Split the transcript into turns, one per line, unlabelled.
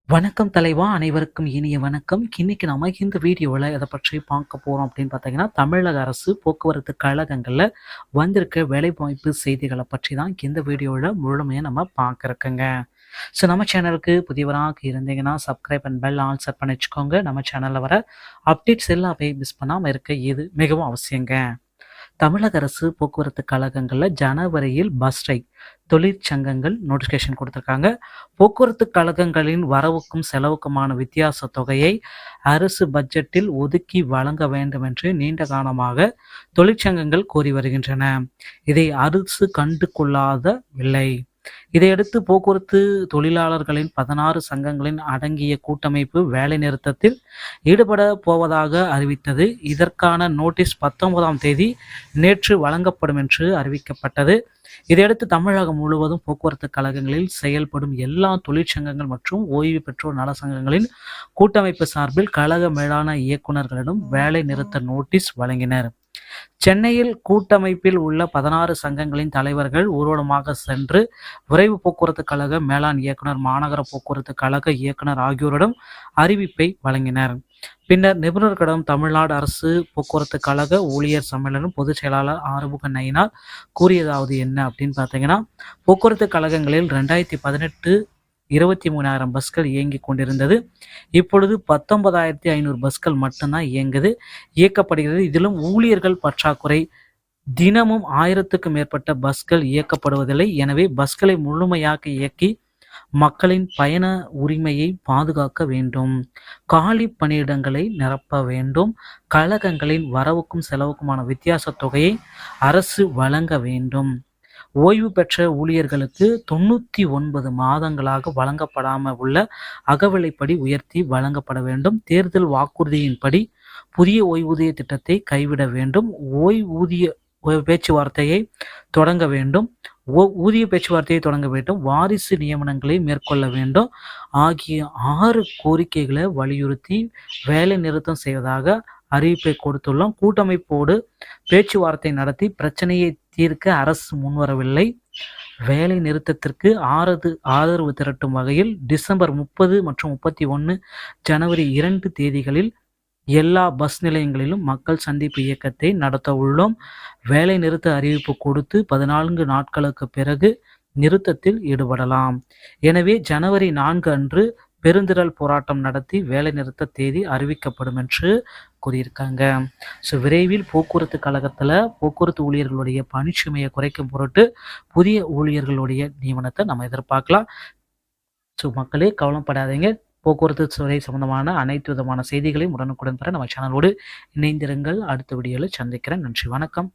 வணக்கம் தலைவா! அனைவருக்கும் இனிய வணக்கம். இன்னைக்கு நாம இந்த வீடியோல எத பற்றி பார்க்க போறோம் அப்படின்னு பார்த்தீங்கன்னா, தமிழக அரசு போக்குவரத்து கழகங்கள்ல வந்திருக்க வேலைவாய்ப்பு செய்திகள பற்றி தான் இந்த வீடியோல முழுமையா நம்ம பார்க்க இருக்கோங்க. நம்ம சேனலுக்கு புதியவராக இருந்தீங்கன்னா, subscribe and bell all set பண்ணி வச்சுக்கோங்க. நம்ம சேனல்ல வர அப்டேட்ஸ் எல்லாமே மிஸ் பண்ணாம இருக்க இது மிகவும் அவசியங்க. தமிழக அரசு போக்குவரத்து கழகங்கள்ல ஜனவரியில் பஸ் ஸ்ட்ரைக் தொழிற்சங்கங்கள் நோட்டிஃபிகேஷன் கொடுத்திருக்காங்க. போக்குவரத்து கழகங்களின் வரவுக்கும் செலவுக்குமான வித்தியாச தொகையை அரசு பட்ஜெட்டில் ஒதுக்கி வழங்க வேண்டும் என்று நீண்ட காலமாக தொழிற்சங்கங்கள் கோரி வருகின்றன. இதை அரசு கண்டு கொள்ளாதவில்லை. இதையடுத்து போக்குவரத்து தொழிலாளர்களின் 16 சங்கங்களின் அடங்கிய கூட்டமைப்பு வேலைநிறுத்தத்தில் ஈடுபட போவதாக அறிவித்தது. இதற்கான நோட்டீஸ் 19ஆம் தேதி நேற்று வழங்கப்படும் என்று அறிவிக்கப்பட்டது. இதையடுத்து தமிழகம் முழுவதும் போக்குவரத்து கழகங்களில் செயல்படும் எல்லா தொழிற்சங்கங்கள் மற்றும் ஓய்வு பெற்றோர் நல சங்கங்களின் கூட்டமைப்பு சார்பில் கழக மேலான இயக்குநர்களிடம் வேலை நிறுத்த நோட்டீஸ் வழங்கினர். சென்னையில் கூட்டமைப்பில் உள்ள 16 சங்கங்களின் தலைவர்கள் ஊர்வலமாக சென்று விரைவு போக்குவரத்து கழக மேலாண் இயக்குனர், மாநகர போக்குவரத்து கழக இயக்குனர் ஆகியோரிடம் அறிவிப்பை வழங்கினர். பின்னர் நிபுணர்களிடம் தமிழ்நாடு அரசு போக்குவரத்து கழக ஊழியர் சம்மேளனம் பொதுச் செயலாளர் ஆறுமுக நயினார் கூறியதாவது என்ன அப்படின்னு பார்த்தீங்கன்னா, போக்குவரத்து கழகங்களில் 2018 23,000 பஸ்கள் இயங்கிக் கொண்டிருந்தது. இப்பொழுது 19,500 பஸ்கள் மட்டும்தான் இயக்கப்படுகிறது. இதிலும் ஊழியர்கள் பற்றாக்குறை. தினமும் 1000க்கும் மேற்பட்ட பஸ்கள் இயக்கப்படுவதில்லை. எனவே பஸ்களை முழுமையாக இயக்கி மக்களின் பயண உரிமையை பாதுகாக்க வேண்டும். காலி பணியிடங்களை நிரப்ப வேண்டும். கழகங்களின் வரவுக்கும் செலவுக்குமான வித்தியாச தொகையை அரசு வழங்க வேண்டும். ஓய்வு பெற்ற ஊழியர்களுக்கு 99 மாதங்களாக வழங்கப்படாமல் உள்ள அகவிலைப்படி உயர்த்தி வழங்கப்பட வேண்டும். தேர்தல் வாக்குறுதியின்படி புதிய ஓய்வூதிய திட்டத்தை கைவிட வேண்டும். ஓய்வூதிய பேச்சுவார்த்தையை தொடங்க வேண்டும். ஊதிய பேச்சுவார்த்தையை தொடங்க வேண்டும். வாரிசு நியமனங்களை மேற்கொள்ள வேண்டும் ஆகிய 6 கோரிக்கைகளை வலியுறுத்தி வேலை நிறுத்தம் செய்வதாக அறிவிப்பை கொடுத்துள்ளோம். கூட்டமைப்போடு பேச்சுவார்த்தை நடத்தி பிரச்சனையை தீர்க்க அரசு முன்வரவில்லை. வேலை நிறுத்தத்திற்கு ஆதரவு திரட்டும் வகையில் டிசம்பர் 30 மற்றும் 31 ஜனவரி 2 தேதிகளில் எல்லா பஸ் நிலையங்களிலும் மக்கள் சந்திப்பு இயக்கத்தை நடத்த உள்ளோம். வேலை நிறுத்த அறிவிப்பு கொடுத்து 14 நாட்களுக்கு பிறகு நிறுத்தத்தில் ஈடுபடலாம். எனவே ஜனவரி 4 அன்று பெருந்திரள் போராட்டம் நடத்தி வேலை நிறுத்த தேதி அறிவிக்கப்படும் என்று கூறியிருக்காங்க. விரைவில் போக்குவரத்து கழகத்தில் போக்குவரத்து ஊழியர்களுடைய பணிச்சுமையை குறைக்கும் பொருட்டு புதிய ஊழியர்களுடைய நியமனத்தை நம்ம எதிர்பார்க்கலாம். மக்களே கவலைப்படாதீங்க. போக்குவரத்து துறை சம்பந்தமான அனைத்து விதமான செய்திகளையும் உடனுக்குடன் பெற நம்ம சேனலோடு இணைந்திருங்கள். அடுத்த வீடியோவில் சந்திக்கிறேன். நன்றி, வணக்கம்.